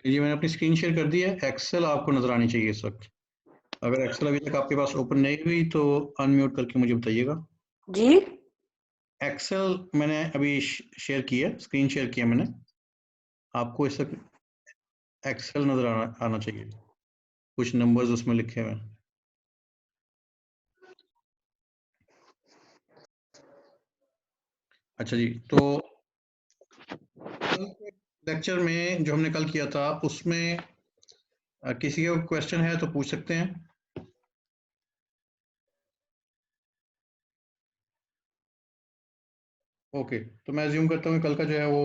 ये मैंने अपनी स्क्रीन शेयर कर दी है। एक्सेल आपको नजर आनी चाहिए इस वक्त। अगर एक्सेल अभी तक आपके पास ओपन नहीं हुई तो अनम्यूट करके मुझे बताइएगा। जी एक्सेल मैंने अभी शेयर की है, स्क्रीन शेयर किया मैंने। आपको इस वक्त एक्सेल नजर आना चाहिए, कुछ नंबर्स उसमें लिखे हुए हैं। अच्छा जी, तो कल के लेक्चर में जो हमने कल किया था उसमें किसी का क्वेश्चन है तो पूछ सकते हैं। ओके, तो मैं अज्यूम करता हूँ कि कल का जो है वो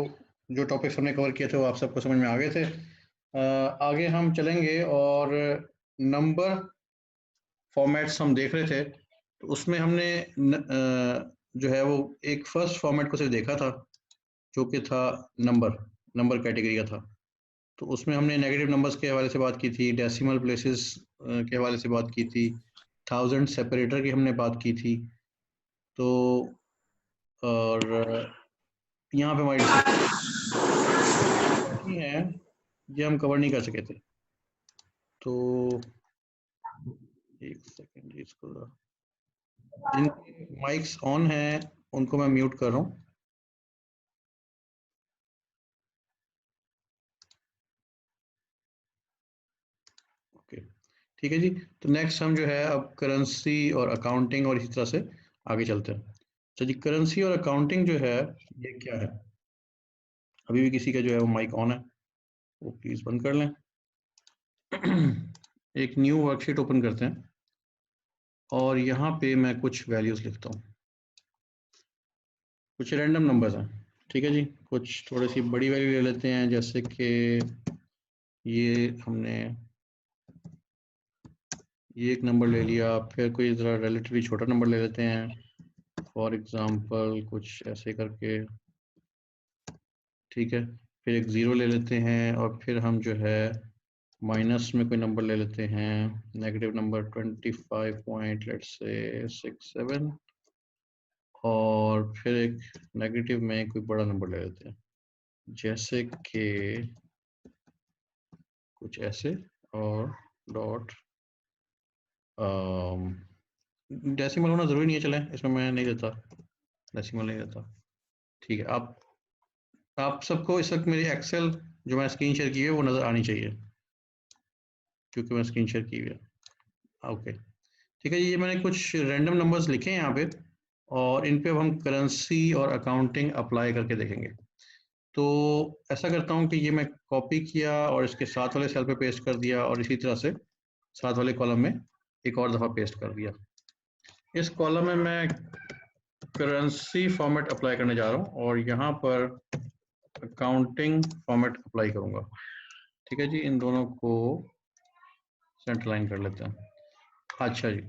जो टॉपिक्स हमने कवर किए थे वो आप सबको समझ में आ गए थे। आगे हम चलेंगे और नंबर फॉर्मेट्स हम देख रहे थे, तो उसमें हमने जो है वो एक फर्स्ट फॉर्मेट को सिर्फ देखा था जो कि था नंबर नंबर कैटेगरी का था। तो उसमें हमने नेगेटिव नंबर्स के हवाले से बात की थी, डेसिमल प्लेसेस के हवाले से बात की थी, थाउजेंड सेपरेटर की हमने बात की थी। तो और यहाँ पे हमारी डिस्कशन है, ये हम कवर नहीं कर सके थे। तो एक सेकेंड जी, इसको जिनके माइक्स ऑन है उनको मैं म्यूट कर रहा हूँ। ओके, ठीक है जी। तो नेक्स्ट हम जो है अब करेंसी और अकाउंटिंग और इसी तरह से आगे चलते हैं। तो जी करेंसी और अकाउंटिंग जो है ये क्या है? अभी भी किसी का जो है वो माइक ऑन है, वो प्लीज बंद कर लें। एक न्यू वर्कशीट ओपन करते हैं और यहाँ पे मैं कुछ वैल्यूज लिखता हूँ, कुछ रैंडम नंबर्स हैं। ठीक है जी, कुछ थोड़ी सी बड़ी वैल्यू ले लेते हैं, जैसे कि ये हमने ये एक नंबर ले लिया, फिर कोई ज़रा रिलेटिवली छोटा नंबर ले लेते हैं, फॉर एग्जांपल कुछ ऐसे करके। ठीक है, फिर एक ज़ीरो ले लेते हैं और फिर हम जो है माइनस में कोई नंबर ले लेते हैं, negative number 25 point let's say 67, और फिर एक नेगेटिव में कोई बड़ा नंबर ले लेते हैं, जैसे कि कुछ ऐसे, और डॉट डेसिमल होना ज़रूरी नहीं है, चलें इसमें मैं नहीं देता, डेसिमल नहीं देता। ठीक है, आप सबको इस वक्त मेरी एक्सेल जो मैं स्क्रीन शेयर की है वो नज़र आनी चाहिए, क्योंकि मैं स्क्रीन शेयर की हुई है। ओके, ठीक है, ये मैंने कुछ रैंडम नंबर्स लिखे हैं यहाँ पे, और इन पे अब हम करेंसी और अकाउंटिंग अप्लाई करके देखेंगे। तो ऐसा करता हूँ कि ये मैं कॉपी किया और इसके साथ वाले सेल पे पेस्ट कर दिया, और इसी तरह से साथ वाले कॉलम में एक और दफ़ा पेस्ट कर दिया। इस कॉलम में मैं करेंसी फॉर्मेट अप्लाई करने जा रहा हूँ और यहाँ पर अकाउंटिंग फॉर्मेट अप्लाई करूँगा। ठीक है जी, इन दोनों को सेंटर लाइन कर लेते हैं। अच्छा जी,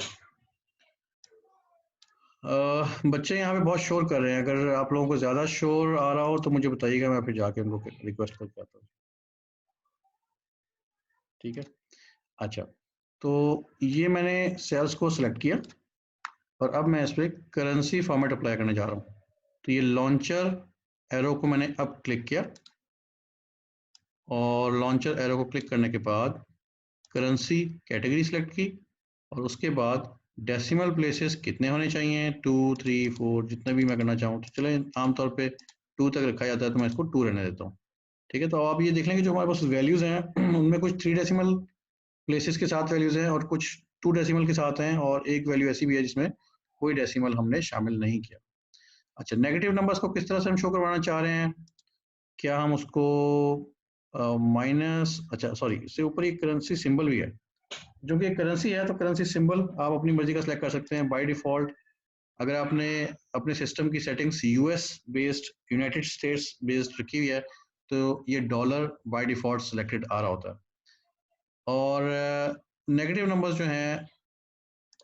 बच्चे यहाँ पे बहुत शोर कर रहे हैं, अगर आप लोगों को ज़्यादा शोर आ रहा हो तो मुझे बताइएगा, मैं फिर जाके उनको रिक्वेस्ट करके आता हूँ। ठीक है, अच्छा, तो ये मैंने सेल्स को सिलेक्ट किया और अब मैं इस पर करेंसी फॉर्मेट अप्लाई करने जा रहा हूँ। तो ये लॉन्चर एरो को मैंने अब क्लिक किया, और लॉन्चर एरो को क्लिक करने के बाद करेंसी कैटेगरी सिलेक्ट की, और उसके बाद डेसिमल प्लेसेस कितने होने चाहिए, 2 3 4 जितने भी मैं करना चाहूँ। तो चले, आमतौर पे 2 तक रखा जाता है तो मैं इसको 2 रहने देता हूँ। ठीक है, तो आप ये देख लेंगे जो हमारे पास वैल्यूज़ हैं उनमें कुछ 3 डेसिमल प्लेसेस के साथ वैल्यूज़ हैं और कुछ 2 डेसिमल के साथ हैं, और एक वैल्यू ऐसी भी है जिसमें कोई डेसिमल हमने शामिल नहीं किया। अच्छा, नेगेटिव नंबर्स को किस तरह से हम शो करवाना चाह रहे हैं? क्या हम उसको माइनस, अच्छा सॉरी, इससे ऊपर एक करेंसी सिंबल भी है, जो कि एक करेंसी है, तो करेंसी सिंबल आप अपनी मर्जी का सिलेक्ट कर सकते हैं। बाय डिफॉल्ट अगर आपने अपने सिस्टम की settings US based, United states based रखी हुई है, तो ये डॉलर बाय डिफॉल्ट सिलेक्टेड आ रहा होता है। और नेगेटिव नंबर्स जो हैं,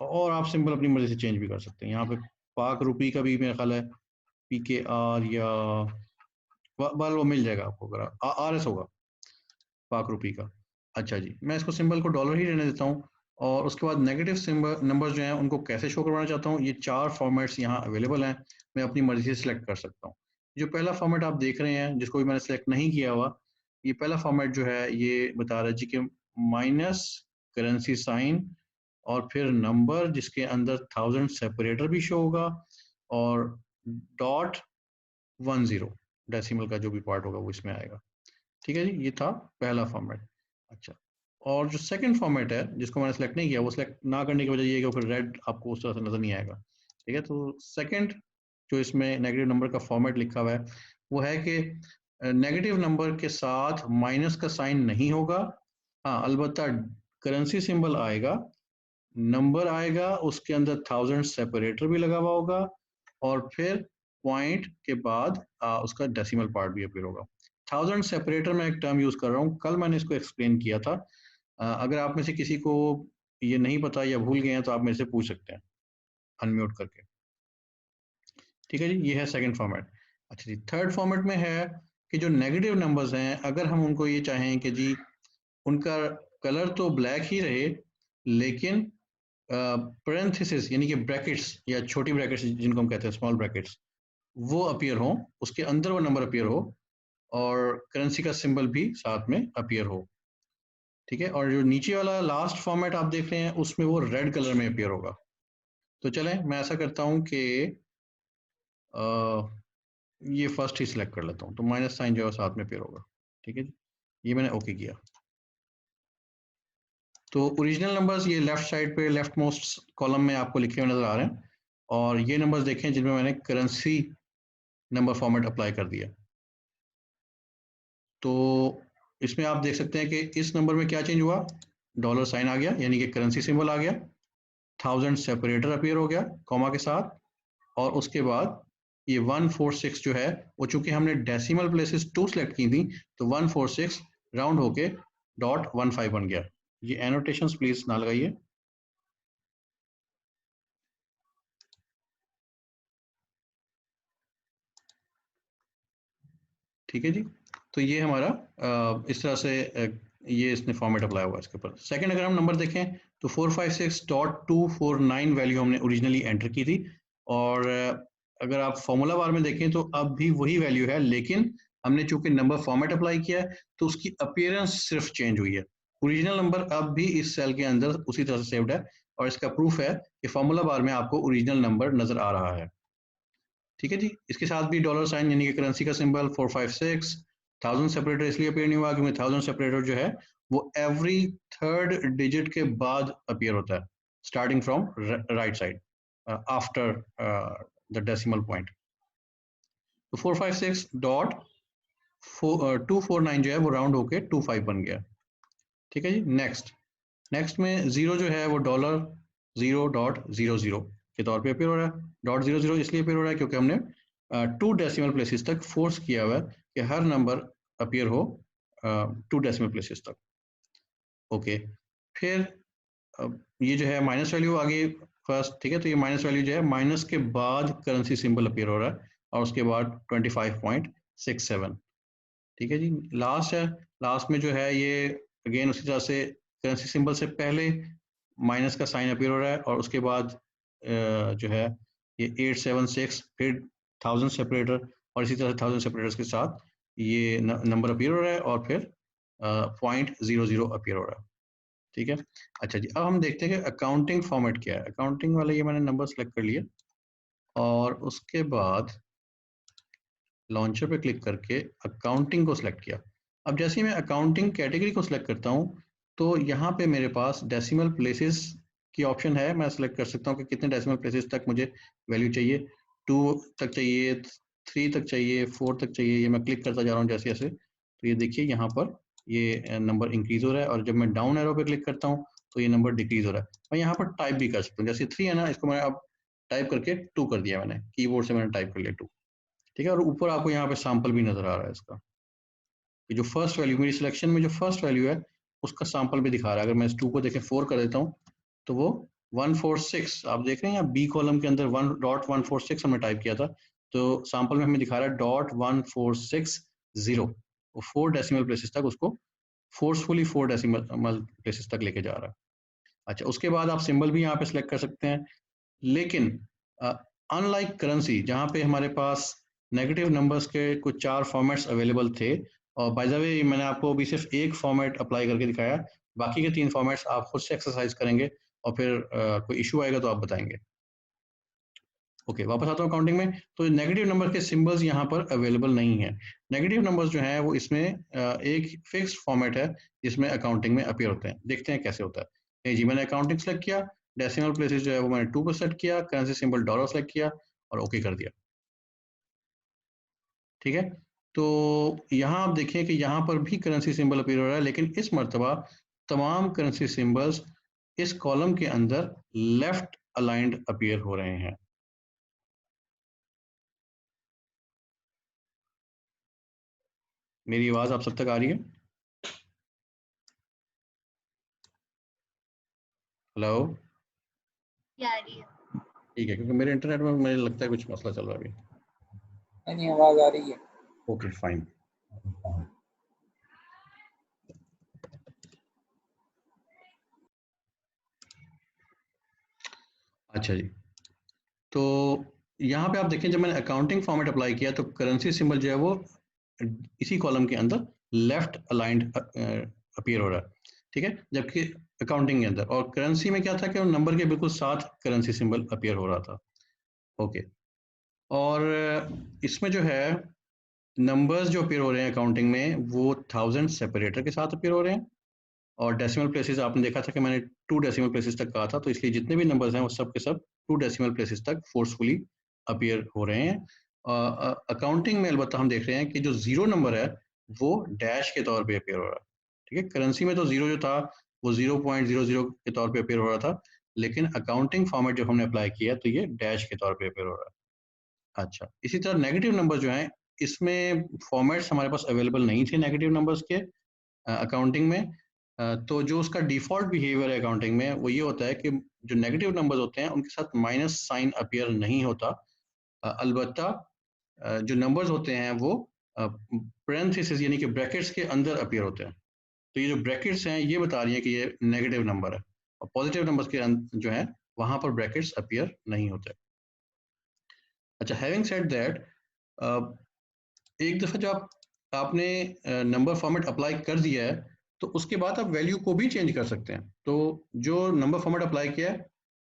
और आप सिंबल अपनी मर्जी से चेंज भी कर सकते हैं। यहाँ पे पाक रुपी का भी मेरा ख्याल है PKR या बल वो मिल जाएगा आपको, अगर RS होगा पाक रुपी का। अच्छा जी, मैं इसको सिंबल को डॉलर ही रहने देता हूँ। और उसके बाद नेगेटिव सिंबल नंबर्स जो हैं उनको कैसे शो करवाना चाहता हूँ, ये 4 फॉर्मेट्स यहाँ अवेलेबल हैं, मैं अपनी मर्जी से सिलेक्ट कर सकता हूँ। जो पहला फॉर्मेट आप देख रहे हैं जिसको भी मैंने सेलेक्ट नहीं किया हुआ, ये पहला फॉर्मेट जो है ये बता रहा है जी कि माइनस करेंसी साइन और फिर नंबर जिसके अंदर 1000 सेपरेटर भी शो होगा और .10 डेसिमल का जो भी पार्ट होगा वो इसमें आएगा। ठीक है जी, ये था पहला फॉर्मेट। अच्छा, और जो सेकंड फॉर्मेट है जिसको मैंने सेलेक्ट नहीं किया, वो सेलेक्ट ना करने की वजह ये है कि फिर रेड आपको उस तरह से नजर नहीं आएगा। ठीक है, तो सेकंड जो इसमें नेगेटिव नंबर का फॉर्मेट लिखा हुआ है वो है कि नेगेटिव नंबर के साथ माइनस का साइन नहीं होगा। हाँ, अलबत्ता करेंसी सिंबल आएगा, नंबर आएगा, उसके अंदर 1000 सेपरेटर भी लगा हुआ होगा और फिर पॉइंट के बाद उसका डेसिमल पार्ट भी अपीयर होगा। 1000 सेपरेटर में एक टर्म यूज कर रहा हूँ, कल मैंने इसको एक्सप्लेन किया था। अगर आप में से किसी को ये नहीं पता या भूल गए हैं तो आप मेरे से पूछ सकते हैं अनम्यूट करके। ठीक है जी, ये है सेकंड फॉर्मेट। अच्छा जी, थर्ड फॉर्मेट में है कि जो नेगेटिव नंबर्स हैं अगर हम उनको ये चाहें कि जी उनका कलर तो ब्लैक ही रहे लेकिन पैरेंथेसिस यानी कि ब्रैकेट्स या छोटी ब्रैकेट्स जिनको हम कहते हैं स्मॉल ब्रैकेट्स, वो अपीयर हो, उसके अंदर वो नंबर अपीयर हो और करेंसी का सिंबल भी साथ में अपीयर हो। ठीक है, और जो नीचे वाला लास्ट फॉर्मेट आप देख रहे हैं उसमें वो रेड कलर में अपीयर होगा। तो चलें मैं ऐसा करता हूं कि ये फर्स्ट ही सिलेक्ट कर लेता हूं, तो माइनस साइन जो है साथ में अपीयर होगा। ठीक है जी, ये मैंने ओके किया। तो ओरिजिनल नंबर्स ये लेफ्ट साइड पे लेफ्ट मोस्ट कॉलम में आपको लिखे हुए नजर आ रहे हैं और ये नंबर्स देखें जिनमें मैंने करेंसी नंबर फॉर्मेट अप्लाई कर दिया। तो इसमें आप देख सकते हैं कि इस नंबर में क्या चेंज हुआ, डॉलर साइन आ गया यानी कि करेंसी सिंबल आ गया, 1000 सेपरेटर अपीयर हो गया कॉमा के साथ और उसके बाद ये 146 जो है वो चूंकि हमने डेसिमल प्लेसेस 2 सेलेक्ट की थी तो 146 राउंड होके .15 बन गया। ये एनोटेशंस प्लीज ना लगाइए। ठीक है जी, तो ये हमारा इस तरह से ये इसने फॉर्मेट अप्लाई हुआ इसके ऊपर। सेकंड अगर हम नंबर देखें तो 456.249 वैल्यू हमने ओरिजिनली एंटर की थी और अगर आप फॉर्मूला बार में देखें तो अब भी वही वैल्यू है लेकिन हमने चूंकि नंबर फॉर्मेट अप्लाई किया है तो उसकी अपीयरेंस सिर्फ चेंज हुई है। ओरिजिनल नंबर अब भी इस सेल के अंदर उसी तरह से सेव्ड है और इसका प्रूफ है कि फॉर्मूला बार में आपको ओरिजिनल नंबर नजर आ रहा है। ठीक है जी, इसके साथ भी डॉलर साइन यानी कि करेंसी का सिंबल 456 1000 सेपरेटर इसलिए अपीयर नहीं हुआ क्योंकि 1000 सेपरेटर जो है वो एवरी थर्ड डिजिट के बाद अपीयर होता है starting from right side after the decimal point. तो 456.249 जो है वो राउंड होके 25 बन गया। ठीक है जी, नेक्स्ट नेक्स्ट में जीरो जो है वो $0.00 के तौर पे अपीयर हो रहा है। .00 इसलिए अपीयर हो रहा है क्योंकि हमने 2 डेसिमल प्लेसेस तक फोर्स किया हुआ है कि हर नंबर अपीयर हो 2 डेसिमल प्लेसेस तक। ओके, फिर ये जो है माइनस वैल्यू आ गई फर्स्ट। ठीक है, तो ये माइनस वैल्यू जो है माइनस के बाद करेंसी सिंबल अपीयर हो रहा है और उसके बाद 25.67। ठीक है जी, लास्ट है, लास्ट में जो है ये अगेन उसी तरह से करेंसी सिंबल से पहले माइनस का साइन अपीयर हो रहा है और उसके बाद जो है ये 876 फिर 1000 सेपरेटर और इसी तरह से 1000 सेपरेटर्स के साथ ये नंबर अपीयर हो रहा है और फिर .00 अपीयर हो रहा है। ठीक है, अच्छा जी, अब हम देखते हैं कि अकाउंटिंग फॉर्मेट क्या है। अकाउंटिंग वाला ये मैंने नंबर सेलेक्ट कर लिया और उसके बाद लॉन्चर पे क्लिक करके अकाउंटिंग को सिलेक्ट किया। अब जैसे ही मैं अकाउंटिंग कैटेगरी को सिलेक्ट करता हूँ तो यहाँ पे मेरे पास डेसिमल प्लेसेस की ऑप्शन है। मैं सिलेक्ट कर सकता हूँ कि कितने डेसिमल प्लेसेस तक मुझे वैल्यू चाहिए, 2 तक चाहिए, 3 तक चाहिए, 4 तक चाहिए। ये मैं क्लिक करता जा रहा हूँ जैसे जैसे, तो ये देखिए यहाँ पर ये नंबर इंक्रीज हो रहा है और जब मैं डाउन एरो पे क्लिक करता हूँ तो ये नंबर डिक्रीज हो रहा है। मैं यहाँ पर टाइप भी कर सकता हूँ, जैसे 3 है ना, इसको मैं अब टाइप करके 2 कर दिया, मैंने कीबोर्ड से मैंने टाइप कर लिया 2। ठीक है, और ऊपर आपको यहाँ पे सैंपल भी नजर आ रहा है इसका, ये जो फर्स्ट वैल्यू मेरी सिलेक्शन में जो फर्स्ट वैल्यू है उसका सैंपल भी दिखा रहा है। अगर मैं इस 2 को देखें 4 कर देता हूँ तो वो 146 आप देख रहे हैं, यहाँ बी कॉलम के अंदर 1.146 हमने टाइप किया था तो सैंपल में हमें दिखा रहा है .1460। वो 4 डेसिमल प्लेसेस तक उसको फोर्सफुली 4 डेसिमल प्लेसेस तक लेके जा रहा है। अच्छा, उसके बाद आप सिंबल भी यहाँ पे सिलेक्ट कर सकते हैं, लेकिन अनलाइक करेंसी जहाँ पे हमारे पास नेगेटिव नंबर्स के कुछ 4 फॉर्मेट्स अवेलेबल थे और बाय द वे मैंने आपको अभी सिर्फ एक फॉर्मेट अप्लाई करके दिखाया, बाकी के 3 फॉर्मेट्स आप खुद से एक्सरसाइज करेंगे और फिर कोई इशू आएगा तो आप बताएंगे। ओके, वापस आता हूँ काउंटिंग में। तो नेगेटिव नंबर के सिंबल्स यहाँ पर अवेलेबल नहीं है। नेगेटिव नंबर्स जो है वो इसमें एक फिक्स्ड फॉर्मेट है जिसमें अकाउंटिंग में अपीयर होते हैं। देखते हैं कैसे होता है। नहीं जी, मैंने अकाउंटिंग सेलेक्ट किया, डेसिमल प्लेसेस जो है वो मैंने 2 पर सेट किया, करेंसी सिंबल डॉलर सेलेक्ट किया और ओके कर दिया। ठीक है, तो यहाँ आप देखिए कि यहाँ पर भी करेंसी सिंबल अपीयर हो रहा है, लेकिन इस मर्तबा तमाम करेंसी सिंबल्स इस कॉलम के अंदर लेफ्ट अलाइंड अपीयर हो रहे हैं। मेरी आवाज आप सब तक आ रही है? हेलो? आ रही है। ठीक है, क्योंकि मेरे इंटरनेट में मुझे लगता है कुछ मसला चल रहा है अभी। नहीं, आवाज आ रही है। Okay fine. अच्छा जी, तो यहाँ पे आप देखें जब मैंने अकाउंटिंग फॉर्मेट अप्लाई किया तो करेंसी सिंबल जो है वो इसी कॉलम के अंदर लेफ्ट अलाइंड अपीयर हो रहा है। ठीक है, जबकि अकाउंटिंग के अंदर और करेंसी में क्या था कि नंबर के बिल्कुल साथ करेंसी सिंबल अपीयर हो रहा था। ओके, और इसमें जो है नंबर्स जो अपीयर हो रहे हैं अकाउंटिंग में वो 1000 सेपरेटर के साथ अपीयर हो रहे हैं, और डेसिमल प्लेसेस आपने देखा था कि मैंने 2 डेसिमल प्लेसेस तक कहा था, तो इसलिए जितने भी नंबर्स हैं वो सब के सब 2 डेसिमल प्लेसेस तक फोर्सफुली अपीयर हो रहे हैं। अकाउंटिंग में अलबत्ता हम देख रहे हैं कि जो जीरो नंबर है वो डैश के तौर पे अपीयर हो रहा है। ठीक है, करेंसी में तो जीरो जो था वो 0.00 के तौर पे अपीयर हो रहा था, लेकिन अकाउंटिंग फॉर्मेट जो हमने अप्लाई किया तो ये डैश के तौर पे अपीयर हो रहा है। अच्छा, इसी तरह नेगेटिव नंबर जो हैं इसमें फॉर्मेट्स हमारे पास अवेलेबल नहीं थे नेगेटिव नंबर्स के अकाउंटिंग में। तो जो उसका डिफ़ॉल्ट बिहेवियर है अकाउंटिंग में वो ये होता है कि जो नेगेटिव नंबर्स होते हैं उनके साथ माइनस साइन अपीयर नहीं होता। अलबत्ता जो नंबर्स होते हैं वो पैरेंथेसिस यानी कि ब्रैकेट्स के अंदर अपीयर होते हैं। तो ये जो ब्रैकेट्स हैं ये बता रही हैं कि ये नेगेटिव नंबर है, और पॉजिटिव नंबर्स के जो है वहाँ पर ब्रैकेट्स अपीयर नहीं होते। अच्छा, हैविंग सेड दैट, एक दफ़ा जब आपने नंबर फॉर्मेट अप्लाई कर दिया है तो उसके बाद आप वैल्यू को भी चेंज कर सकते हैं। तो जो नंबर फॉर्मेट अप्लाई किया है,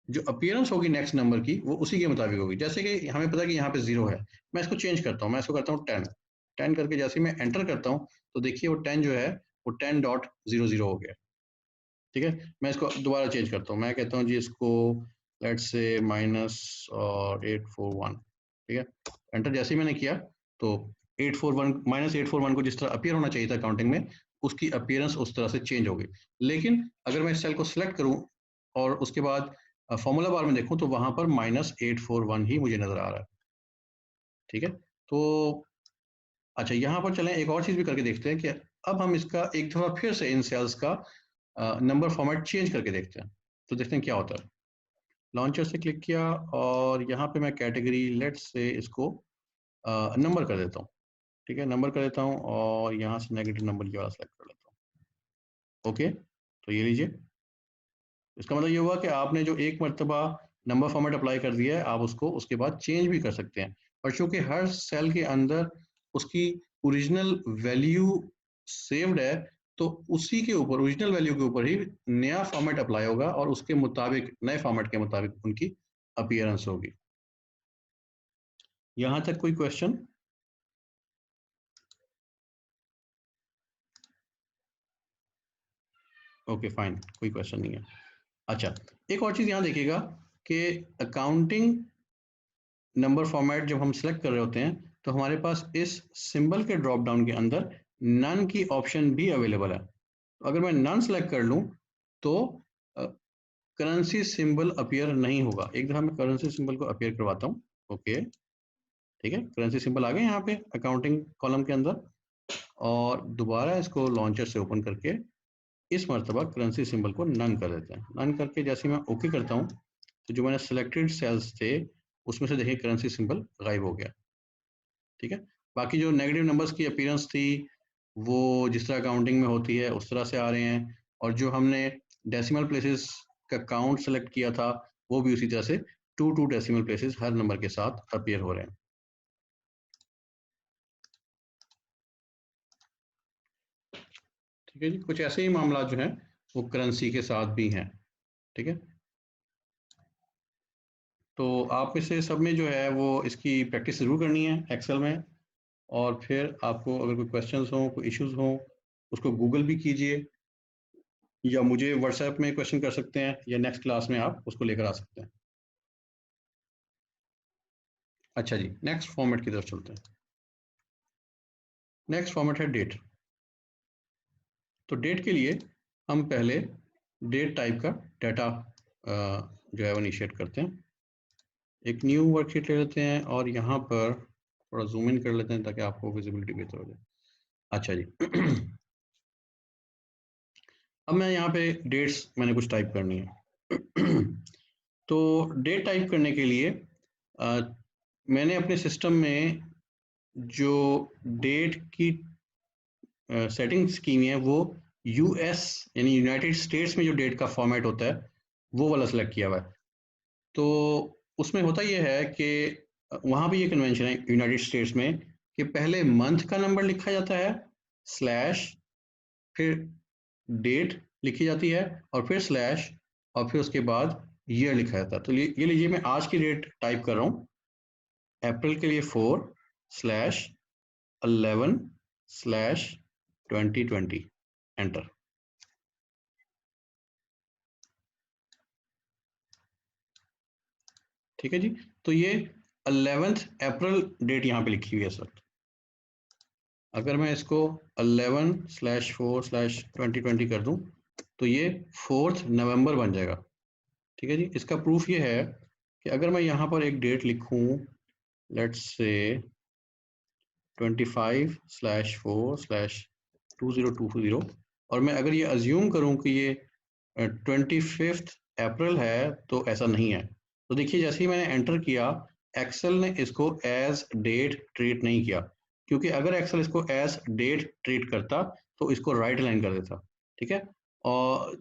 जो अपीयरेंस होगी नेक्स्ट नंबर की वो उसी के मुताबिक होगी। जैसे कि हमें पता है कि यहाँ पे 0 है, मैं इसको चेंज करता हूँ, मैं इसको करता हूँ 10 करके जैसे मैं एंटर करता हूँ तो देखिए वो 10 जो है वो 10.00 हो गया। ठीक है, मैं इसको दोबारा चेंज करता हूँ, मैं कहता हूँ जी इसको लेट्स से माइनस और 841। ठीक है, एंटर जैसे ही मैंने किया तो 841 -841 को जिस तरह अपीयर होना चाहिए था काउंटिंग में उसकी अपीयरेंस उस तरह से चेंज हो गई। लेकिन अगर मैं इस सेल को सिलेक्ट करूं और उसके बाद फॉर्मूला बार में देखूं तो वहां पर -841 ही मुझे नजर आ रहा है। ठीक है, तो अच्छा यहाँ पर चलें एक और चीज भी करके देखते हैं कि अब हम इसका एक दफा फिर से इन सेल्स का नंबर फॉर्मेट चेंज करके देखते हैं, तो देखते हैं क्या होता है। लॉन्चर से क्लिक किया और यहाँ पे मैं कैटेगरी लेट्स से इसको नंबर कर देता हूँ। ठीक है, नंबर कर देता हूँ और यहाँ से नेगेटिव नंबर ये वाला सेलेक्ट कर लेता हूँ। ओके, तो ये लीजिए, इसका मतलब ये हुआ कि आपने जो एक मरतबा नंबर फॉर्मेट अप्लाई कर दिया है आप उसको उसके बाद चेंज भी कर सकते हैं। और चूंकि हर सेल के अंदर उसकी ओरिजिनल वैल्यू सेव्ड है तो उसी के ऊपर ओरिजिनल वैल्यू के ऊपर ही नया फॉर्मेट अप्लाई होगा और उसके मुताबिक नए फॉर्मेट के मुताबिक उनकी अपीयरेंस होगी। यहाँ तक कोई क्वेश्चन? ओके फाइन, कोई क्वेश्चन नहीं है। अच्छा, एक और चीज यहाँ देखिएगा कि अकाउंटिंग नंबर फॉर्मेट जब हम सेलेक्ट कर रहे होते हैं तो हमारे पास इस सिंबल के ड्रॉप डाउन के अंदर नन की ऑप्शन भी अवेलेबल है। अगर मैं नन सेलेक्ट कर लूं तो करेंसी सिंबल अपीयर नहीं होगा। एक दफा मैं करेंसी सिंबल को अपीयर करवाता हूँ। ओके, ठीक है, करेंसी सिंबल आ गए यहाँ पे अकाउंटिंग कॉलम के अंदर, और दोबारा इसको लॉन्चर से ओपन करके इस मरतबा करेंसी सिंबल को नन कर देते हैं। नन करके जैसे मैं ओके करता हूँ तो जो मैंने सिलेक्टेड सेल्स थे उसमें से देखिए करेंसी सिंबल गायब हो गया। ठीक है, बाकी जो नेगेटिव नंबर्स की अपीयरेंस थी वो जिस तरह काउंटिंग में होती है उस तरह से आ रहे हैं, और जो हमने डेसिमल प्लेसेस का काउंट सेलेक्ट किया था वो भी उसी तरह से 2 डेसिमल प्लेसेस हर नंबर के साथ अपीयर हो रहे हैं। ठीक है जी, कुछ ऐसे ही मामला जो हैं वो करेंसी के साथ भी हैं। ठीक है, तो आप इसे सब में जो है वो इसकी प्रैक्टिस जरूर करनी है एक्सेल में, और फिर आपको अगर कोई क्वेश्चंस हों, कोई इश्यूज हों, उसको गूगल भी कीजिए, या मुझे व्हाट्सएप में क्वेश्चन कर सकते हैं, या नेक्स्ट क्लास में आप उसको लेकर आ सकते हैं। अच्छा जी, नेक्स्ट फॉर्मेट की तरफ चलते हैं। नेक्स्ट फॉर्मेट है डेट। तो डेट के लिए हम पहले डेट टाइप का डाटा जो है वो इनिशिएट करते हैं। एक न्यू वर्कशीट ले लेते हैं और यहाँ पर थोड़ा जूम इन कर लेते हैं ताकि आपको विजिबिलिटी बेहतर हो जाए। अच्छा जी अब मैं यहाँ पे डेट्स मैंने कुछ टाइप करनी है तो डेट टाइप करने के लिए मैंने अपने सिस्टम में जो डेट की सेटिंग्स की हुई है वो यूएस यानी यूनाइटेड स्टेट्स में जो डेट का फॉर्मेट होता है वो वाला सेलेक्ट किया हुआ है। तो उसमें होता ये है कि वहाँ भी ये कन्वेंशन है यूनाइटेड स्टेट्स में कि पहले मंथ का नंबर लिखा जाता है स्लैश, फिर डेट लिखी जाती है और फिर स्लैश, और फिर उसके बाद ईयर लिखा जाता है। तो ये लीजिए मैं आज की डेट टाइप कर रहा हूँ, अप्रैल के लिए 4/11/2020 एंटर। ठीक है जी, तो ये 11th अप्रैल डेट यहाँ पे लिखी हुई है सर। अगर मैं इसको 11/4/2020 कर दूं तो ये 4th नवंबर बन जाएगा। ठीक है जी, इसका प्रूफ ये है कि अगर मैं यहाँ पर एक डेट लिखूं, लेट्स से 25/4/2020, और मैं अगर ये अज्यूम करूं कि ये 25 अप्रैल है, तो ऐसा नहीं है। तो देखिए जैसे ही मैंने एंटर किया, एक्सेल ने इसको एज डेट ट्रीट नहीं किया, क्योंकि अगर एक्सेल इसको एज डेट ट्रीट करता तो इसको राइट लाइन कर देता। ठीक है, और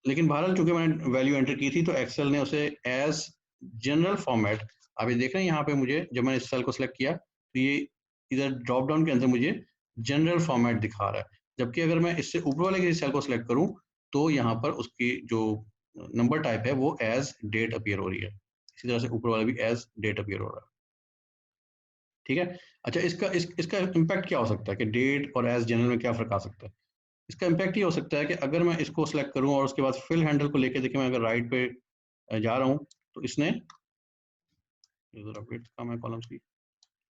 लेकिन बहरहाल चूंकि मैंने वैल्यू एंटर की थी तो एक्सेल ने उसे एज जनरल फॉर्मेट, आप ये देख रहे हैं यहाँ पे मुझे जब मैंने इस सेल को सिलेक्ट किया तो ये इधर ड्रॉप डाउन के अंदर मुझे जनरल फॉर्मेट दिखा रहा है, जबकि अगर मैं इससे ऊपर वाले किसी सेल को सिलेक्ट करूं तो यहाँ पर उसकी जो नंबर टाइप है वो एज डेट अपीयर हो रही है। इसी तरह से ऊपर वाला भी एज डेट अपीयर हो रहा है। ठीक है, अच्छा इसका इम्पैक्ट क्या हो सकता है कि डेट और एज जनरल में क्या फर्क आ सकता है? इसका इम्पैक्ट ये हो सकता है कि अगर मैं इसको सिलेक्ट करूं और उसके बाद फिल हैंडल को लेके देखिए मैं अगर राइट पे जा रहा हूं तो इसने जरा वेट कम है कॉलम्स की।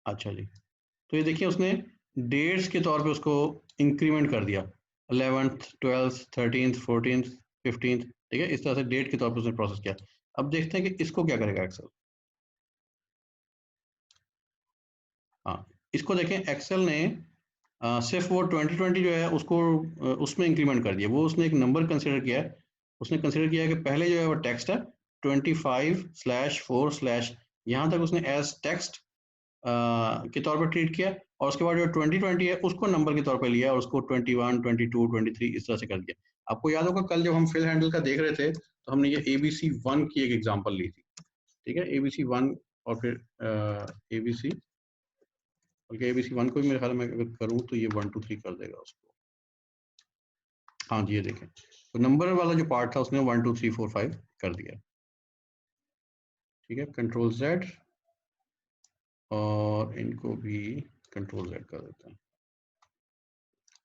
अच्छा जी, तो ये देखिए उसने डेट्स के तौर पे उसको इंक्रीमेंट कर दिया, 11th 12th 13th 14th 15th। ठीक है, इस तरह से डेट के तौर पे उसने प्रोसेस किया। अब देखते हैं कि इसको क्या करेगा एक्सेल। हाँ, इसको देखें, एक्सेल ने सिर्फ वो 2020 जो है उसको उसमें इंक्रीमेंट कर दिया। वो उसने एक नंबर कंसिडर किया है, उसने कंसिडर किया है कि पहले जो है वो टेक्स्ट है 25/4/ यहाँ तक उसने एज टेक्स्ट के तौर पर ट्रीट किया, और उसके बाद जो 2020 है उसको नंबर के तौर पर लिया और उसको 21 22 23 इस तरह से कर दिया। आपको याद होगा कल जब हम फिल हैंडल का देख रहे थे तो हमने ये ABC1 की एक एग्जांपल ली थी। ठीक है, ABC1 और फिर ABC, बल्कि ABC1 को भी मेरे ख्याल में अगर करूँ तो ये 1 2 3 कर देगा उसको। हाँ जी, ये देखें तो नंबर वाला जो पार्ट था उसने 1 2 3 4 5 कर दिया। ठीक है, कंट्रोल Z और इनको भी कंट्रोल Z कर देते हैं।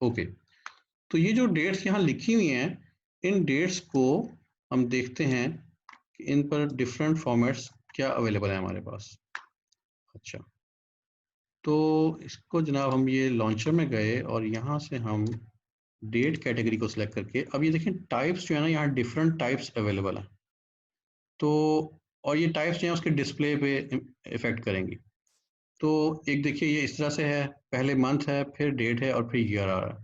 ओके, तो ये जो डेट्स यहाँ लिखी हुई हैं, इन डेट्स को हम देखते हैं कि इन पर डिफरेंट फॉर्मेट्स क्या अवेलेबल है हमारे पास। अच्छा, तो इसको जनाब हम ये लॉन्चर में गए और यहाँ से हम डेट कैटेगरी को सिलेक्ट करके, अब ये देखें टाइप्स जो है ना, यहाँ डिफरेंट टाइप्स अवेलेबल हैं। तो और ये टाइप्स जो है उसके डिस्प्ले पे इफेक्ट करेंगी। तो एक देखिए ये इस तरह से है, पहले मंथ है, फिर डेट है और फिर ईयर आ रहा है।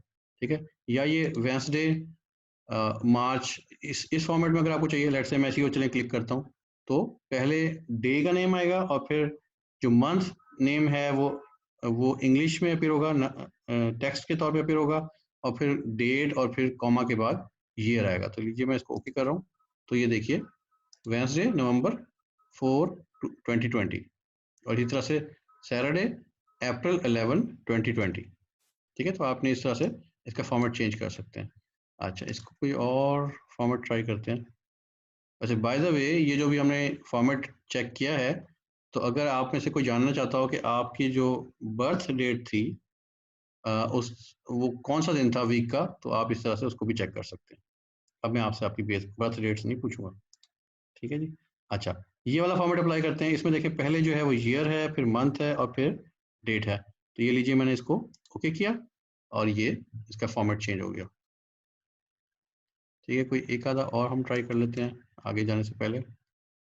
ठीक है, या ये वेंसडे मार्च, इस फॉर्मेट में अगर आपको चाहिए, लेट्स से मैं इसी को चलें क्लिक करता हूँ, तो पहले डे का नेम आएगा और फिर जो मंथ नेम है वो इंग्लिश में अपीयर होगा, टेक्स्ट के तौर पे अपीयर होगा, और फिर डेट और फिर कॉमा के बाद ईयर आएगा। तो लीजिए मैं इसको ओके कर रहा हूँ, तो ये देखिए वेंसडे नवंबर 4 2020, और इसी तरह से सैटरडे अप्रैल 11 2020। ठीक है, तो आपने इस तरह से इसका फॉर्मेट चेंज कर सकते हैं। अच्छा, इसको कोई और फॉर्मेट ट्राई करते हैं। अच्छा, बाय द वे ये जो भी हमने फॉर्मेट चेक किया है, तो अगर आप में से कोई जानना चाहता हो कि आपकी जो बर्थ डेट थी वो कौन सा दिन था वीक का, तो आप इस तरह से उसको भी चेक कर सकते हैं। अब मैं आपसे आपकी बर्थ डेट्स नहीं पूछूंगा, ठीक है जी। अच्छा, ये वाला फॉर्मेट अप्लाई करते हैं। इसमें देखिए पहले जो है वो ईयर है, फिर मंथ है और फिर डेट है। तो ये लीजिए, मैंने इसको ओके किया और ये इसका फॉर्मेट चेंज हो गया। ठीक है, कोई एक आधा और हम ट्राई कर लेते हैं आगे जाने से पहले।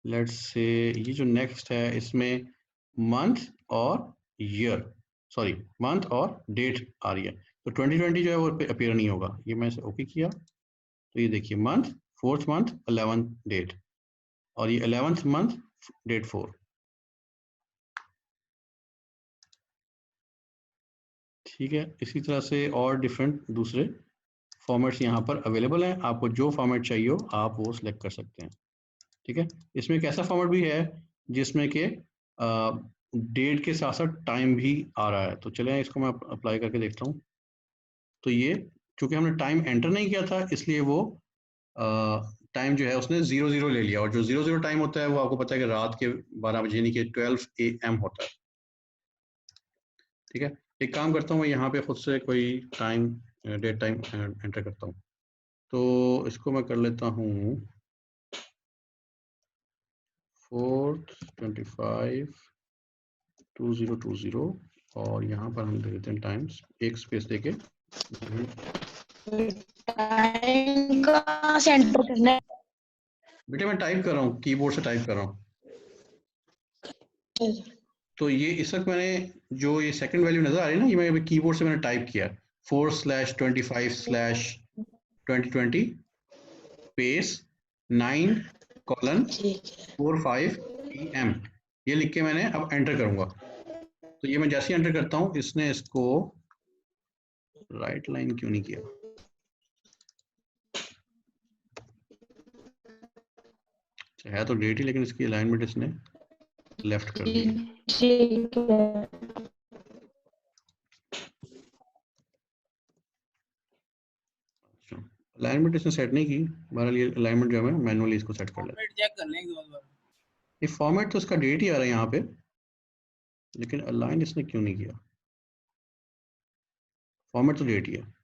लेट्स से ये जो नेक्स्ट है इसमें मंथ और ईयर, सॉरी मंथ और डेट आ रही है, तो 2020 जो है वो अपीयर नहीं होगा। ये मैं ओके किया तो ये देखिए month 4th month 11th date और ये 11th मंथ डेट 4। ठीक है, इसी तरह से और डिफरेंट दूसरे फॉर्मेट्स यहाँ पर अवेलेबल हैं। आपको जो फॉर्मेट चाहिए हो आप वो सिलेक्ट कर सकते हैं। ठीक है, इसमें एक ऐसा फॉर्मेट भी है जिसमें कि डेट के साथ साथ टाइम भी आ रहा है। तो चलिए इसको मैं अप्लाई करके देखता हूँ। तो ये चूंकि हमने टाइम एंटर नहीं किया था इसलिए वो टाइम जो है उसने 00 ले लिया, और जो 00 टाइम होता है वो आपको पता है कि रात के 12 बजे यानी कि 12 AM होता है। ठीक है, एक काम करता हूँ मैं यहाँ पे खुद से कोई टाइम डेट टाइम एंटर करता हूँ। तो इसको मैं कर लेता हूँ 4th 25 2020 और यहाँ पर हम दे देते हैं टाइम्स, एक स्पेस देके। टाइम का सेंटर करना है। बेटे मैं टाइप कर रहा हूँ, कीबोर्ड से टाइप कर रहा हूँ। तो ये इस वक्त मैंने जो ये सेकंड वैल्यू नजर आ रही है ना, ये मैं कीबोर्ड से मैंने टाइप किया 4/25/2020 स्पेस 9:45 PM, ये लिख के मैंने अब एंटर करूंगा। तो ये मैं जैसे ही एंटर करता हूँ इसने इसको राइट लाइन क्यों नहीं किया? है तो डेट ही, लेकिन इसकी अलाइनमेंट इसने लेफ्ट कर दी है। अलाइनमेंट इसने सेट नहीं की, बहरहाल ये अलाइनमेंट जो है मैं मैनुअली इसको सेट कर लेता हूँ। चेक कर लेंगे एक बार। ये फॉर्मेट तो इसका डेट ही आ रहा है यहाँ पे, लेकिन अलाइन इसने क्यों नहीं किया? फॉर्मेट तो डेट ही है।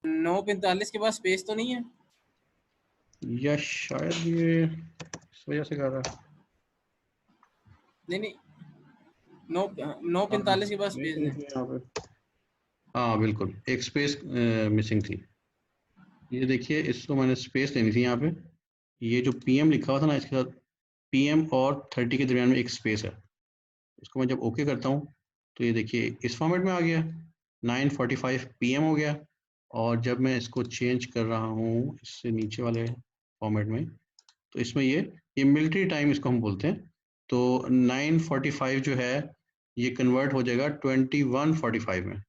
नौ 45 के बाद स्पेस तो नहीं है, या शायद ये इस वजह से कर रहा है। नहीं 9:45 के बाद स्पेस है। यहाँ पे हाँ बिल्कुल एक स्पेस मिसिंग थी। ये देखिए इसको मैंने स्पेस लेनी थी यहाँ पे। ये जो PM लिखा हुआ था ना, इसके साथ PM और 30 के दरमियान में एक स्पेस है। इसको मैं जब ओके करता हूँ तो ये देखिए इस फॉर्मेट में आ गया, 9:45 PM हो गया। और जब मैं इसको चेंज कर रहा हूँ इससे नीचे वाले फॉर्मेट में, तो इसमें ये मिलिट्री टाइम इसको हम बोलते हैं। तो 9:45 जो है ये कन्वर्ट हो जाएगा 21:45 में,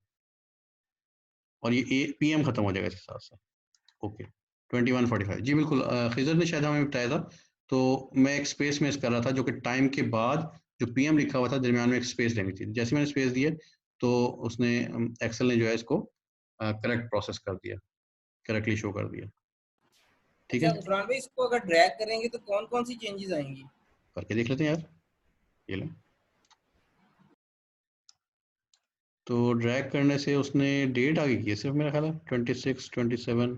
और ये PM खत्म हो जाएगा इसके साथ साथ। ओके 21:45 जी बिल्कुल, खिजर ने शायद हमें बताया था। तो मैं एक स्पेस मिस कर रहा था, जो कि टाइम के बाद जो PM लिखा हुआ था दरमियान में एक स्पेस लेनी थी। जैसे मैंने स्पेस दिए तो उसने एक्सेल ने जो है इसको करेक्ट प्रोसेस कर दिया, करेक्टली शो कर दिया। ठीक अच्छा है, गुफरान भाई, इसको अगर ड्रैग करेंगे तो कौन कौन सी चेंजेस आएंगी? करके देख लेते हैं यार। ये ले, तो ड्रैग करने से उसने डेट आगे की है सिर्फ, मेरा ख्याल है 26 27।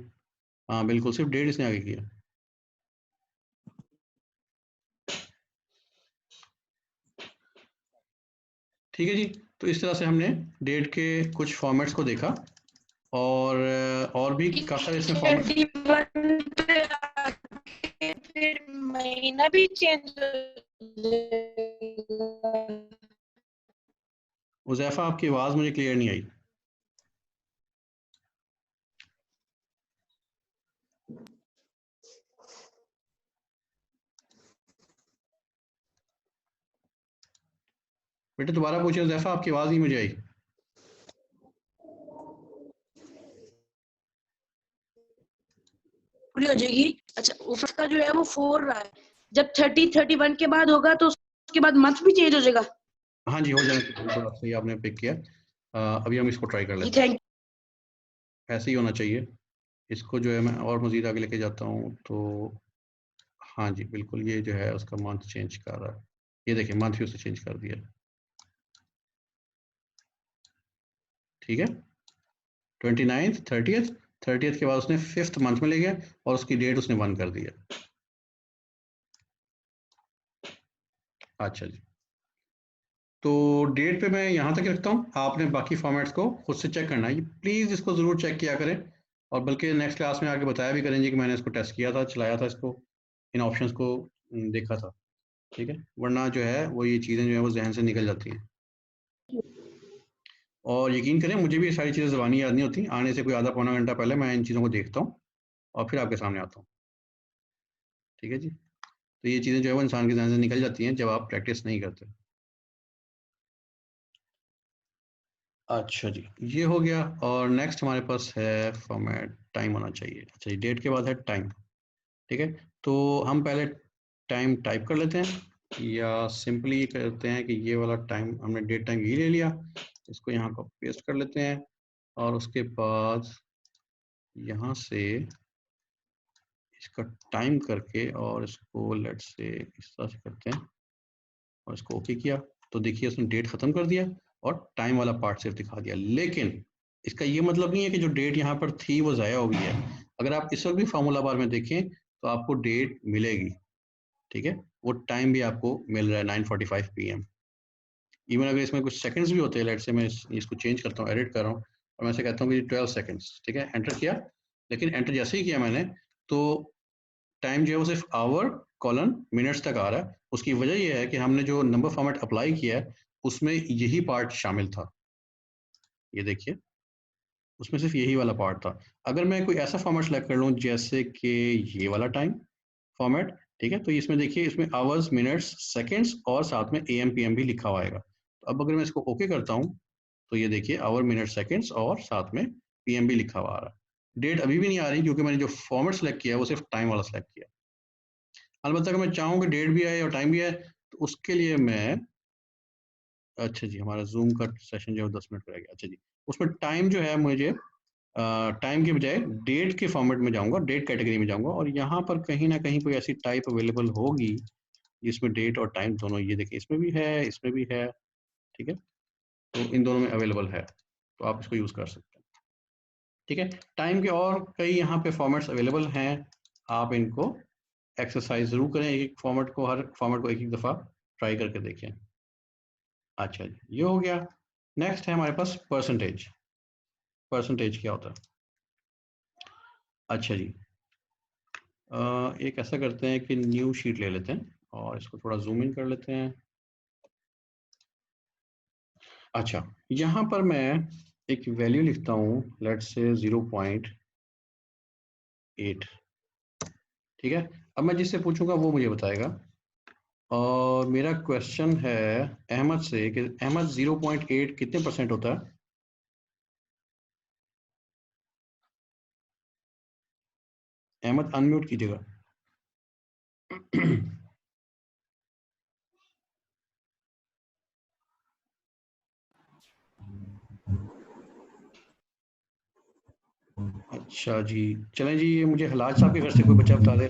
हाँ बिल्कुल, सिर्फ डेट इसने आगे किया। ठीक है जी, तो इस तरह से हमने डेट के कुछ फॉर्मेट्स को देखा, और भी काफी सारे इसमें फॉर्मेट। फिर महीना भी चेंज उज़ैफा आपकी आवाज मुझे क्लियर नहीं आई। बेटा दोबारा पूछिए उज़ैफा, आपकी आवाज नहीं मुझे आई। पूरी हो जाएगी। अच्छा ऊपर का जो है वो 4 रहा है, जब 30-31 के बाद होगा तो उसके बाद मंथ भी चेंज हो जाएगा? हाँ जी, हो जाएगा। तो सही आपने पिक किया। अभी हम इसको ट्राई कर जी लेते हैं। थैंक ऐसे ही होना चाहिए। इसको जो है मैं और मज़ीद आगे लेके जाता हूँ तो हाँ जी, बिल्कुल ये जो है उसका मंथ चेंज कर रहा है। ये देखिए मंथ भी उसने चेंज कर दिया। ठीक है, 29th 30th के बाद उसने 5th मंथ में ले गया और उसकी डेट उसने 1 कर दिया। अच्छा जी, तो डेट पे मैं यहाँ तक रखता हूँ। आपने बाकी फॉर्मेट्स को खुद से चेक करना है। प्लीज़ इसको ज़रूर चेक किया करें और बल्कि नेक्स्ट क्लास में आके बताया भी करेंगे कि मैंने इसको टेस्ट किया था, चलाया था इसको, इन ऑप्शंस को देखा था। ठीक है, वरना जो है वो ये चीज़ें जो है वो जहन से निकल जाती हैं। और यकीन करें मुझे भी ये सारी चीज़ें ज़बानी याद नहीं होती। आने से कोई आधा पौना घंटा पहले मैं इन चीज़ों को देखता हूँ और फिर आपके सामने आता हूँ। ठीक है जी, तो ये चीज़ें जो है वो इंसान के जहन से निकल जाती हैं जब आप प्रैक्टिस नहीं करते। अच्छा जी, ये हो गया। और नेक्स्ट हमारे पास है फॉर्मेट टाइम होना चाहिए। अच्छा जी, डेट के बाद है टाइम। ठीक है, तो हम पहले टाइम टाइप कर लेते हैं या सिंपली करते हैं कि ये वाला टाइम हमने डेट टाइम ही ले लिया, इसको यहाँ को पेस्ट कर लेते हैं और उसके बाद यहाँ से इसका टाइम करके और इसको लेट्स से इस तरह से करते हैं और इसको ओके किया तो देखिए उसने डेट ख़त्म कर दिया और टाइम वाला पार्ट सिर्फ दिखा दिया। लेकिन इसका ये मतलब नहीं है कि जो डेट यहाँ पर थी वो ज़ाया हो गई है। अगर आप इस वक्त भी फार्मूला बार में देखें तो आपको डेट मिलेगी। ठीक है, वो टाइम भी आपको मिल रहा है 9:45 PM। इवन अगर इसमें कुछ सेकंड्स भी होते हैं, लेट्स से मैं इसको चेंज करता हूँ, एडिट कर रहा हूँ और मैं से कहता हूँ कि 12 सेकंड्स। ठीक है, एंटर किया, लेकिन एंटर जैसे ही किया मैंने तो टाइम जो है वो सिर्फ आवर कॉलन मिनट्स तक आ रहा है। उसकी वजह यह है कि हमने जो नंबर फॉर्मेट अप्लाई किया है उसमें यही पार्ट शामिल था। ये देखिए उसमें सिर्फ यही वाला पार्ट था। अगर मैं कोई ऐसा फॉर्मेट सेलेक्ट कर लूँ जैसे कि ये वाला टाइम फॉर्मेट, ठीक है, तो इसमें देखिए इसमें आवर्स मिनट्स सेकंड्स और साथ में AM PM भी लिखा हुआ आएगा। तो अब अगर मैं इसको ओके करता हूँ तो ये देखिए आवर मिनट सेकंड्स और साथ में PM भी लिखा हुआ आ रहा है। डेट अभी भी नहीं आ रही क्योंकि मैंने जो फॉर्मेट सेलेक्ट किया है वो सिर्फ टाइम वाला सेलेक्ट किया। अलबत्ता अगर मैं चाहूँ कि डेट भी आए और टाइम भी आए तो उसके लिए मैं, अच्छा जी हमारा जूम का सेशन जो है 10 मिनट का रह गया। अच्छा जी, उसमें टाइम जो है मुझे टाइम के बजाय डेट के फॉर्मेट में जाऊंगा, डेट कैटेगरी में जाऊंगा और यहाँ पर कहीं ना कहीं कोई ऐसी टाइप अवेलेबल होगी जिसमें डेट और टाइम दोनों, ये देखिए इसमें भी है इसमें भी है। ठीक है, तो इन दोनों में अवेलेबल है तो आप इसको यूज़ कर सकते हैं। ठीक है, टाइम के और कई यहाँ पे फॉर्मेट्स अवेलेबल हैं, आप इनको एक्सरसाइज जरूर करें, एक एक फॉर्मेट को, हर फॉर्मेट को एक एक दफ़ा ट्राई करके देखें। अच्छा जी, ये हो गया। नेक्स्ट है हमारे पास परसेंटेज। परसेंटेज क्या होता है? अच्छा जी, एक ऐसा करते हैं कि न्यू शीट ले लेते हैं और इसको थोड़ा जूम इन कर लेते हैं। अच्छा, यहाँ पर मैं एक वैल्यू लिखता हूँ, लेट्स से 0.8। ठीक है, अब मैं जिससे पूछूंगा वो मुझे बताएगा और मेरा क्वेश्चन है अहमद से कि अहमद 0.8 कितने % होता है? अहमद अनम्यूट कीजिएगा। अच्छा जी, चलें जी, ये मुझे हलाज साहब के घर से कोई बच्चा बता दे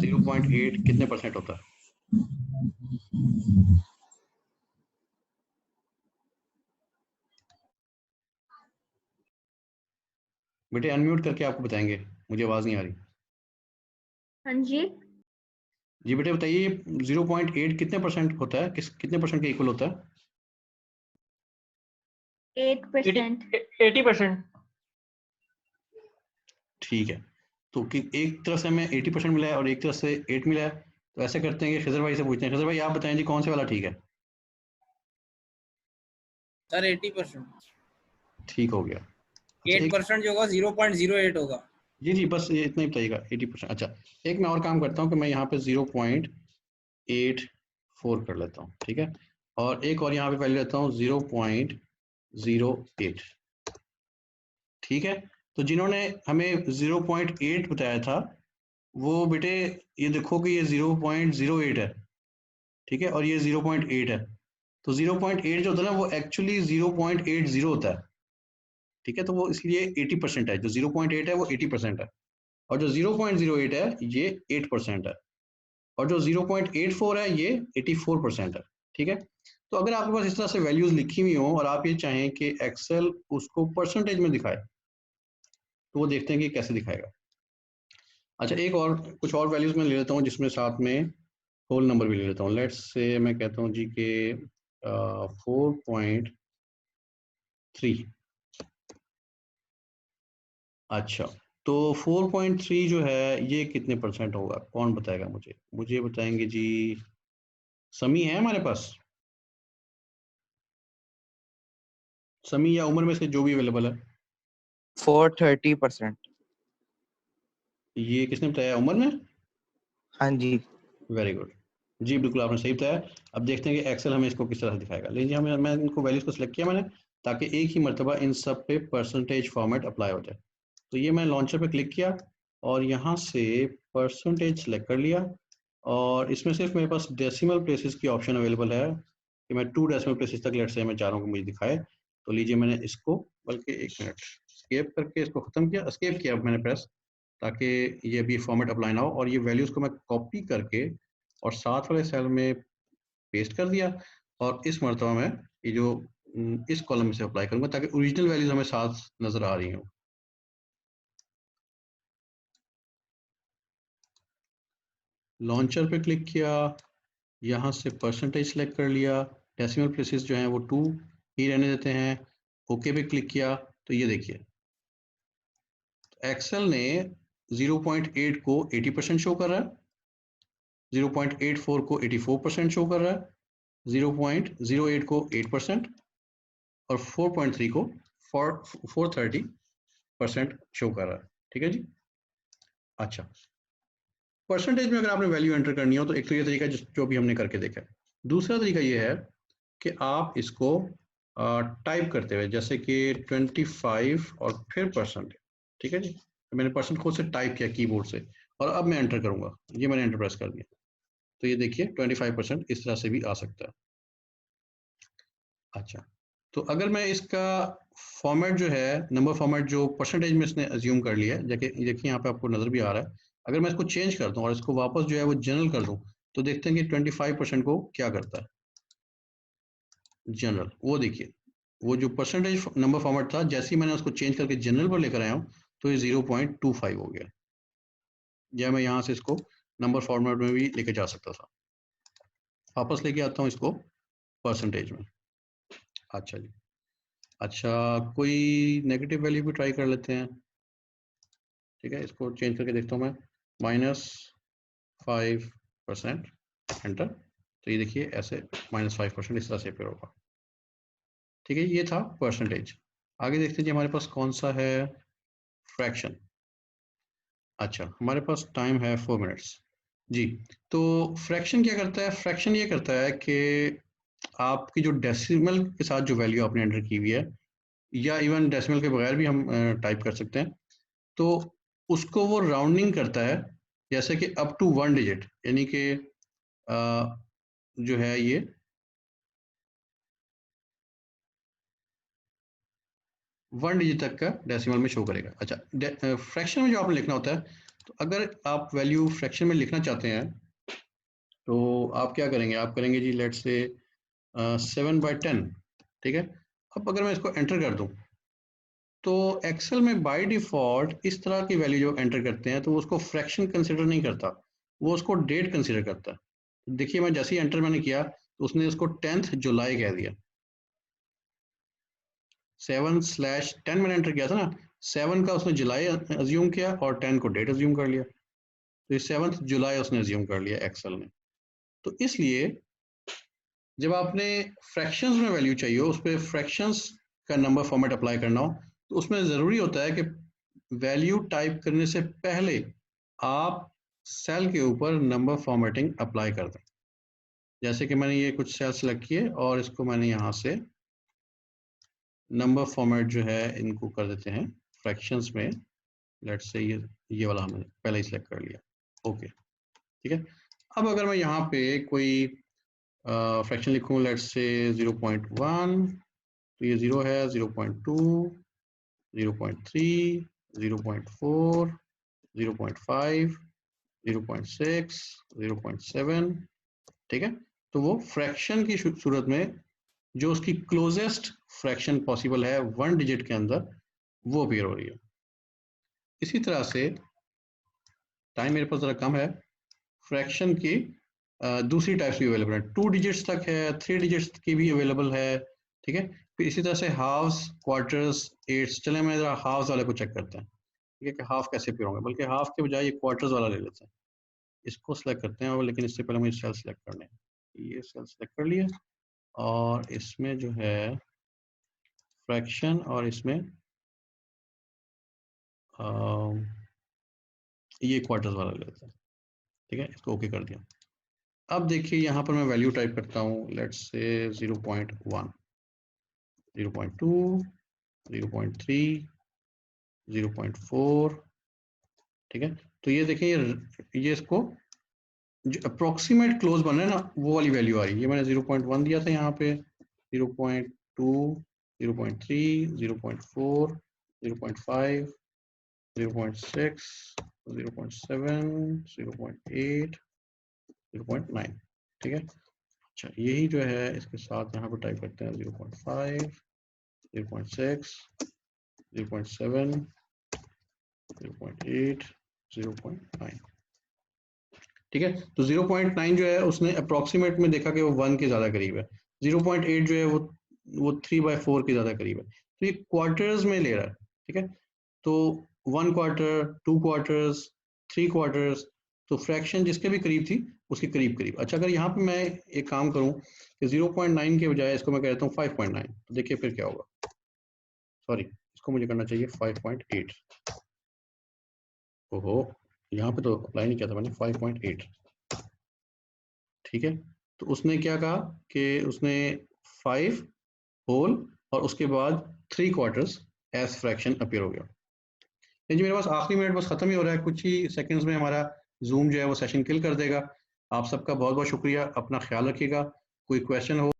0.8 कितने % होता है? बेटे अनम्यूट करके आपको बताएंगे, मुझे आवाज़ नहीं आ रही। हाँ जी, जी बेटे बताइए 0.8 कितने % होता है, कितने % के इक्वल होता है? 8%. 80%। ठीक है, तो कि एक तरफ से हमें 80% मिला है और एक तरफ से 8 मिला है, तो ऐसे करते हैं कि खजर भाई से पूछते हैं। खजर भाई आप बताएं जी कौन से वाला ठीक है? सर 80%। ठीक हो गया। अच्छा, 8% जो होगा 0.08 होगा। जी जी बस ये इतना ही बताइएगा 80%। अच्छा, एक मैं और काम करता हूँ कि मैं यहाँ पे 0.84 कर लेता हूँ। ठीक है, और एक और यहाँ पे वैल्यू लेता हूँ 0.08। ठीक है, तो जिन्होंने हमें 0.8 बताया था वो बेटे ये देखो कि ये 0.08 है, ठीक है, और ये 0.8 है, तो 0.8 जो होता है ना वो एक्चुअली 0.80 होता है, ठीक है, तो वो इसलिए 80% है, जो 0.8 है वो 80% है, और जो 0.08 है ये 8% है, और जो 0.84 है ये 84% है, ठीक है। तो अगर आपके पास इस तरह से वैल्यूज लिखी हुई हो और आप ये चाहें कि एक्सेल उसको परसेंटेज में दिखाए, तो वो देखते हैं कि कैसे दिखाएगा। अच्छा, एक और कुछ और वैल्यूज मैं ले लेता हूँ जिसमें साथ में होल नंबर भी ले लेता हूँ। लेट्स से मैं कहता हूँ जी के 4.3। अच्छा, तो 4.3 जो है ये कितने परसेंट होगा, कौन बताएगा मुझे? मुझे बताएंगे जी, समी है हमारे पास, समी या उम्र में से जो भी अवेलेबल है। 430%। ये किसने बताया, उम्र में? हाँ जी। वेरी गुड जी, बिल्कुल आपने सही बताया। अब देखते हैं कि एक्सेल हमें इसको किस तरह से दिखाएगा। लेकिन हमें मैं इनको वैल्यूज को सिलेक्ट किया मैंने, ताकि एक ही मरतबा इन सब पे परसेंटेज फॉर्मेट अप्लाई हो जाए। तो ये मैं लॉन्चर पे क्लिक किया और यहाँ से परसेंटेज सेलेक्ट कर लिया, और इसमें सिर्फ मेरे पास डेसिमल प्लेसेस की ऑप्शन अवेलेबल है कि मैं 2 डेसिमल प्लेसेस तक लेट से मैं चाह रहा हूँ कि मुझे दिखाए। तो लीजिए मैंने इसको, बल्कि एक मिनट, एस्केप करके इसको ख़त्म किया, एस्केप किया अब मैंने प्रेस, ताकि ये भी फॉर्मेट अप्लाई ना हो, और ये वैल्यूज़ को मैं कॉपी करके और साथ वाले सेल में पेस्ट कर दिया, और इस मरतबा में ये जो इस कॉलम में से अप्लाई करूँगा ताकि ओरिजिनल वैल्यूज़ हमें साथ नज़र आ रही हों। लॉन्चर पे क्लिक किया, यहाँ से परसेंटेज सेलेक्ट कर लिया, डेसिमल प्लेसेस जो हैं वो 2 ही रहने देते हैं, ओके पे क्लिक किया। तो ये देखिए एक्सेल ने 0.8 को 80% शो कर रहा है, 0.84 को 84% शो कर रहा है, 0.08 को 8% और 4.3 को 430% शो कर रहा है, ठीक है जी। अच्छा, परसेंटेज में अगर आपने वैल्यू एंटर करनी हो तो एक तो ये तरीका जो भी हमने करके देखा है। दूसरा तरीका ये है कि आप इसको टाइप करते हुए, जैसे कि 25 और फिर परसेंट, ठीक है जी। तो मैंने परसेंट खुद से टाइप किया कीबोर्ड से, और अब मैं एंटर करूंगा, ये मैंने एंटर प्रेस कर दिया। तो ये देखिए 25% इस तरह से भी आ सकता है। अच्छा, तो अगर मैं इसका फॉर्मेट जो है, नंबर फॉर्मेट जो परसेंटेज में इसने अज्यूम कर लिया है, देखिए यहाँ पे आपको नज़र भी आ रहा है। अगर मैं इसको चेंज कर दूं और इसको वापस जो है वो जनरल कर दूं, तो देखते हैं कि 25% को क्या करता है जनरल। वो देखिए, वो जो परसेंटेज नंबर फॉर्मेट था, जैसे ही मैंने उसको चेंज करके जनरल पर लेकर आया हूँ, तो ये 0.25 हो गया। या मैं यहाँ से इसको नंबर फॉर्मेट में भी लेके जा सकता था। वापस लेके आता हूँ इसको परसेंटेज में। अच्छा जी, अच्छा, कोई नेगेटिव वैल्यू भी ट्राई कर लेते हैं, ठीक है, इसको चेंज करके देखता हूँ मैं, -5% एंटर। तो ये देखिए ऐसे -5% इस तरह से अपेयर होगा, ठीक है। ये था परसेंटेज। आगे देखते हैं जी हमारे पास कौन सा है, फ्रैक्शन। अच्छा, हमारे पास टाइम है 4 मिनट्स जी। तो फ्रैक्शन क्या करता है, फ्रैक्शन ये करता है कि आपकी जो डेसिमल के साथ जो वैल्यू आपने एंटर की हुई है, या इवन डेसिमल के बगैर भी हम टाइप कर सकते हैं, तो उसको वो राउंडिंग करता है, जैसे कि अप टू 1 डिजिट, यानी कि जो है ये 1 डिजिट तक का डेसिमल में शो करेगा। अच्छा, फ्रैक्शन में जो आपने लिखना होता है, तो अगर आप वैल्यू फ्रैक्शन में लिखना चाहते हैं तो आप क्या करेंगे, आप करेंगे जी लेट्स से 7/10, ठीक है। अब अगर मैं इसको एंटर कर दूं, तो एक्सेल में बाय डिफॉल्ट इस तरह की वैल्यू जो एंटर करते हैं तो वो उसको फ्रैक्शन कंसिडर नहीं करता, वो उसको डेट कंसिडर करता है। देखिए मैं जैसे ही एंटर मैंने किया तो उसने उसको 10th जुलाई कह दिया। 7/10 मैंने एंटर किया था ना, 7 का उसने जुलाई अज्यूम किया और 10 को डेट अज्यूम कर लिया, तो ये 7th जुलाई उसने अज्यूम कर लिया एक्सेल ने। तो इसलिए जब आपने फ्रैक्शंस में वैल्यू चाहिए हो, उस पर फ्रैक्शंस का नंबर फॉर्मेट अप्लाई करना हो, तो उसमें ज़रूरी होता है कि वैल्यू टाइप करने से पहले आप सेल के ऊपर नंबर फॉर्मेटिंग अप्लाई कर दें। जैसे कि मैंने ये कुछ सेल सेलेक्ट किए और इसको मैंने यहाँ से नंबर फॉर्मेट जो है इनको कर देते हैं फ्रैक्शंस में। लेट्स से ये वाला हमने पहले ही सेलेक्ट कर लिया। ओके, ठीक है। अब अगर मैं यहाँ पे कोई फ्रैक्शन लिखूँ, लेट्स से 0.1, तो ये 0 है, 0.2, 0.3, 0.4, 0.5, 0.6, 0.7, ठीक है। तो वो फ्रैक्शन की सूरत में जो उसकी क्लोजेस्ट फ्रैक्शन पॉसिबल है 1 डिजिट के अंदर, वो अपीयर हो रही है। इसी तरह से टाइम मेरे पास ज़रा कम है, फ्रैक्शन की दूसरी टाइप्स भी अवेलेबल है, 2 डिजिट्स तक है, 3 डिजिट्स की भी अवेलेबल है, ठीक है। फिर इसी तरह से हाफ्स, क्वार्टर्स, एट्स। चले मैं ज़रा हाफ्स वाले को चेक करते हैं, ठीक है, कि हाफ कैसे अपीयर होंगे। बल्कि हाफ के बजाय ये क्वार्टर्स वाला ले लेते हैं, इसको सेलेक्ट करते हैं। और लेकिन इससे पहले मुझे सेल सेलेक्ट करने हैं, ये सेल सेलेक्ट कर लिया, और इसमें जो है फ्रैक्शन, और इसमें ये क्वार्टर्स वाला ले लेते हैं, ठीक है। इसको ओके कर दिया। अब देखिए यहाँ पर मैं वैल्यू टाइप करता हूँ, लेट्स से 0.1, 0.2, 0.3, 0.4, ठीक है। तो ये देखिए ये इसको जो अप्रोक्सीमेट क्लोज बन रहा है ना, वो वाली वैल्यू आ रही है। ये मैंने 0.1 दिया था यहाँ पे, 0.2, 0.3, 0.4, 0.5, 0.6, 0.7, 0.8, 0.9, ठीक है। अच्छा, यही जो है इसके साथ यहाँ पर टाइप करते हैं 0.5, 0.6, 0.7, 0.8, 0.9, ठीक है। तो 0.9 जो है उसने अप्रोक्सीमेट में देखा कि वो 1 के ज़्यादा करीब है। 0.8 जो है वो 3/4 के ज़्यादा करीब है। तो ये क्वार्टर्स में ले रहा है, ठीक है। तो 1 क्वार्टर, 2 क्वार्टर्स, 3 क्वार्टर्स, तो फ्रैक्शन जिसके भी करीब थी उसके करीब करीब। अच्छा, अगर यहाँ पे मैं एक काम करूँ कि 0.9 के बजाय इसको मैं कहता हूँ 5.9, तो देखिए फिर क्या होगा। सॉरी, इसको मुझे करना चाहिए 5.8। ओहो, यहाँ पे तो अप्लाई नहीं किया था मैंने, 5.8, ठीक है। तो उसने क्या कहा कि उसने 5 होल और उसके बाद 3 क्वार्टर्स एज फ्रैक्शन अपीयर हो गया। जी, मेरे पास आखिरी मिनट बस खत्म ही हो रहा है, कुछ ही सेकंड्स में हमारा जूम जो है वो सेशन किल कर देगा। आप सबका बहुत बहुत शुक्रिया, अपना ख्याल रखिएगा। कोई क्वेश्चन हो